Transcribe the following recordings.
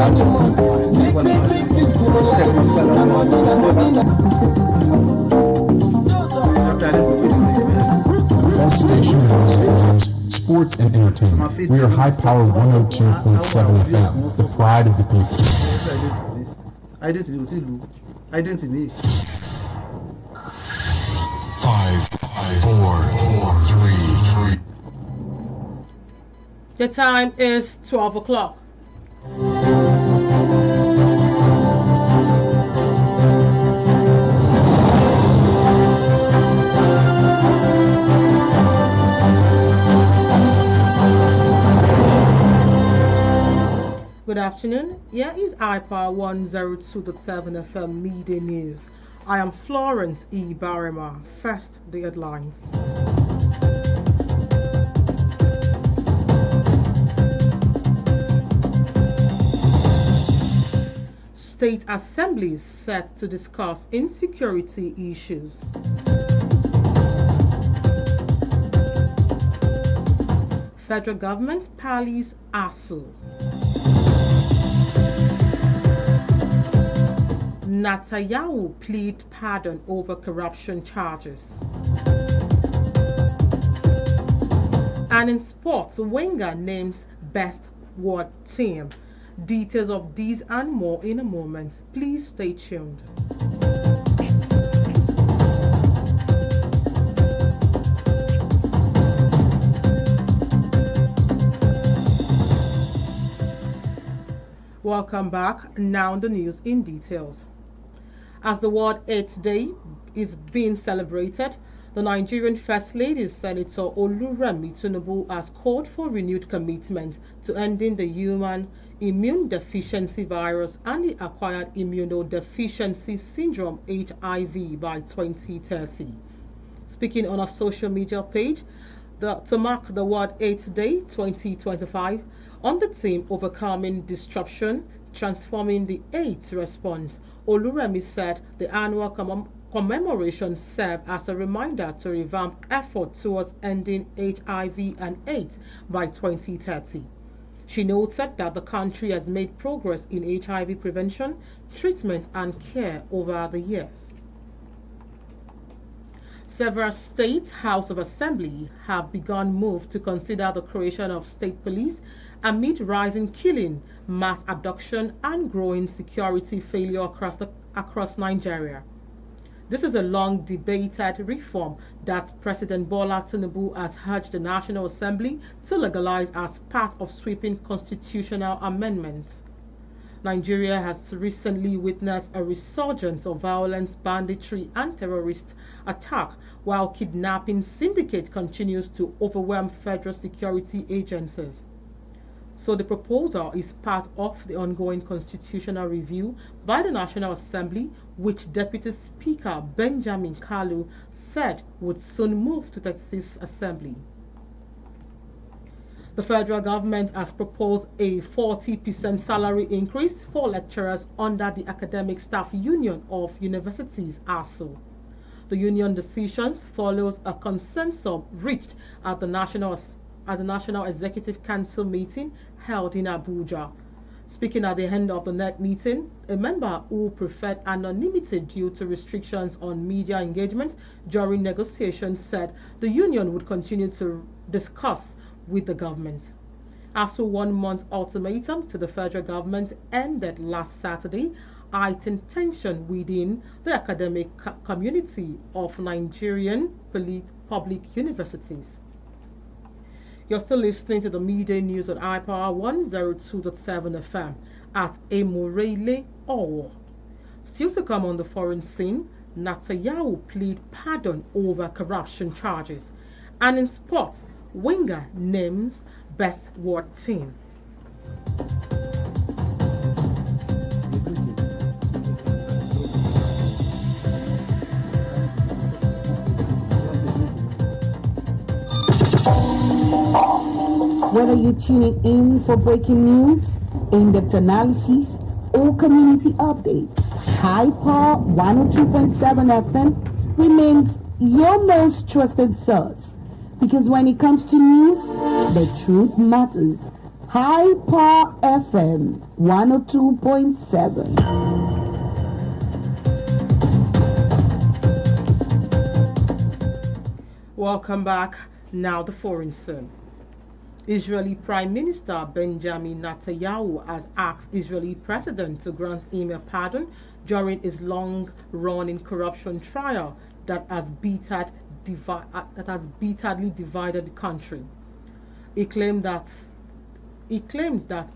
Bus station news, sports and entertainment. We are High Power 102.7 FM, the pride of the people. Identity. 5, 4, 3, 3. The time is 12 o'clock. Good afternoon. Here is IPA 102.7 FM Media News. I am Florence Ibhareman. First, the headlines. State assemblies set to discuss insecurity issues. Federal government pallies ASU. Netanyahu plead pardon over corruption charges. And in sports, Wenger names best world team. Details of these and more in a moment. Please stay tuned. Welcome back. Now the news in details. As the World AIDS Day is being celebrated, the Nigerian First Lady, Senator Oluremi Tinubu, has called for renewed commitment to ending the human immune deficiency virus and the acquired immunodeficiency syndrome (HIV) by 2030. Speaking on a social media page to mark the World AIDS Day 2025 on the theme Overcoming Disruption, Transforming the AIDS Response, Oluremi said the annual commemoration served as a reminder to revamp efforts towards ending HIV and AIDS by 2030. She noted that the country has made progress in HIV prevention, treatment and care over the years. Several state House of Assembly have begun move to consider the creation of state police amid rising killing, mass abduction and growing security failure across Nigeria. This is a long debated reform that President Bola Tinubu has urged the National Assembly to legalize as part of sweeping constitutional amendments. Nigeria has recently witnessed a resurgence of violence, banditry and terrorist attack, while kidnapping syndicate continues to overwhelm federal security agencies. So the proposal is part of the ongoing constitutional review by the National Assembly, which Deputy Speaker Benjamin Kalu said would soon move to the 36th Assembly. The federal government has proposed a 40% salary increase for lecturers under the Academic Staff Union of Universities (ASU). The union decisions follows a consensus reached at the National Executive Council meeting held in Abuja. Speaking at the end of the NEC meeting, a member who preferred anonymity due to restrictions on media engagement during negotiations said the union would continue to discuss with the government. ASU 1-month ultimatum to the federal government ended last Saturday, heightened tension within the academic community of Nigerian public universities. You're still listening to the Media News on iPower 102.7 FM at Emurele Owo. Still to come on the foreign scene, Netanyahu plead pardon over corruption charges. And in sports, Wenger names best world team. Whether you're tuning in for breaking news, in-depth analysis, or community updates, High Power 102.7 FM remains your most trusted source. Because when it comes to news, the truth matters. High Power FM 102.7. Welcome back. Now the foreign scene. Israeli Prime Minister Benjamin Netanyahu has asked Israeli President to grant him a pardon during his long-running corruption trial that has bitterly divided the country. He claimed that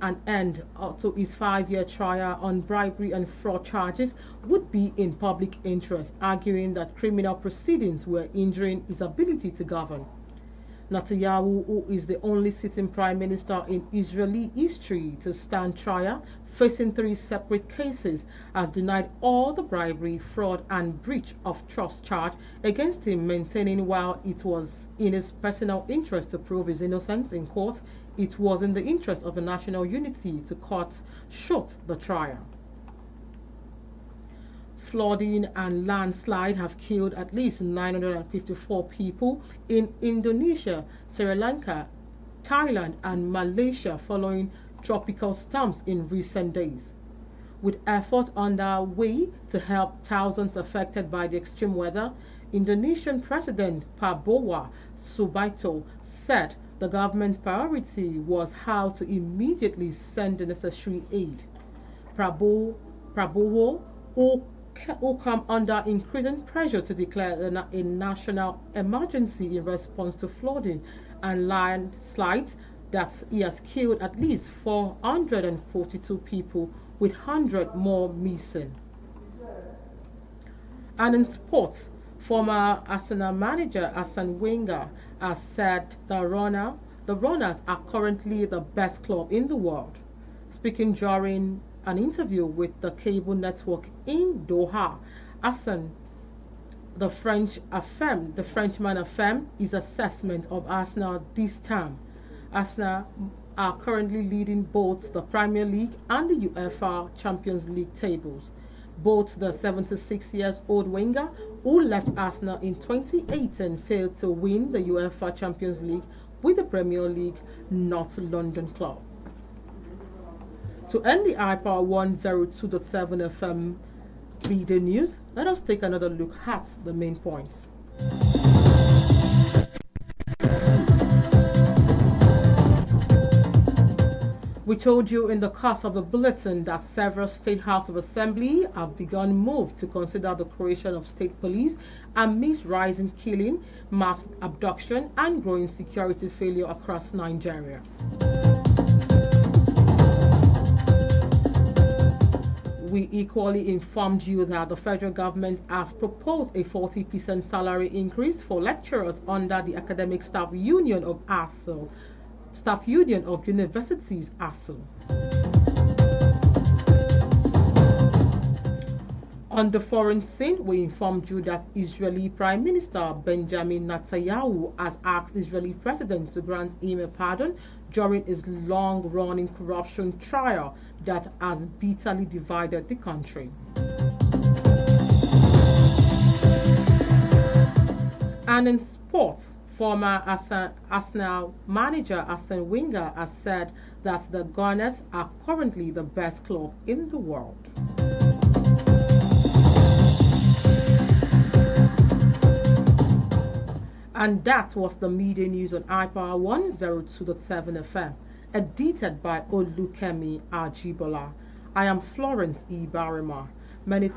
an end to his 5-year trial on bribery and fraud charges would be in public interest, arguing that criminal proceedings were hindering his ability to govern. Netanyahu, who is the only sitting prime minister in Israeli history to stand trial, facing 3 separate cases, has denied all the bribery, fraud, and breach of trust charge against him, maintaining while it was in his personal interest to prove his innocence in court, it was in the interest of the national unity to cut short the trial. Flooding and landslide have killed at least 954 people in Indonesia, Sri Lanka, Thailand, and Malaysia following tropical storms in recent days. With efforts underway to help thousands affected by the extreme weather, Indonesian President Prabowo Subianto said the government's priority was how to immediately send the necessary aid. Prabowo, who come under increasing pressure to declare a national emergency in response to flooding and landslides, that he has killed at least 442 people, with 100 more missing. And in sports, former Arsenal manager Arsene Wenger has said the Runners are currently the best club in the world. Speaking during an interview with the cable network in Doha, the Frenchman affirmed his assessment of Arsenal this time. Arsenal are currently leading both the Premier League and the UEFA Champions League tables. Both the 76-year-old Wenger, who left Arsenal in 2018, failed to win the UEFA Champions League with the Premier League North London club. To end the iPower 102.7 FM video news, let us take another look at the main points. We told you in the course of the bulletin that several state House of Assembly have begun move to consider the creation of state police amidst rising killing, mass abduction, and growing security failure across Nigeria. We equally informed you that the federal government has proposed a 40% salary increase for lecturers under the Academic Staff Union of ASU. Staff Union of Universities, ASU. On the foreign scene, we informed you that Israeli Prime Minister Benjamin Netanyahu has asked Israeli President to grant him a pardon during his long-running corruption trial that has bitterly divided the country. And in sports, former Arsenal manager Arsene Wenger has said that the Gunners are currently the best club in the world. And that was the media news on iPower 102.7 FM, edited by Olukemi Ajibola. I am Florence Ibhareman. Many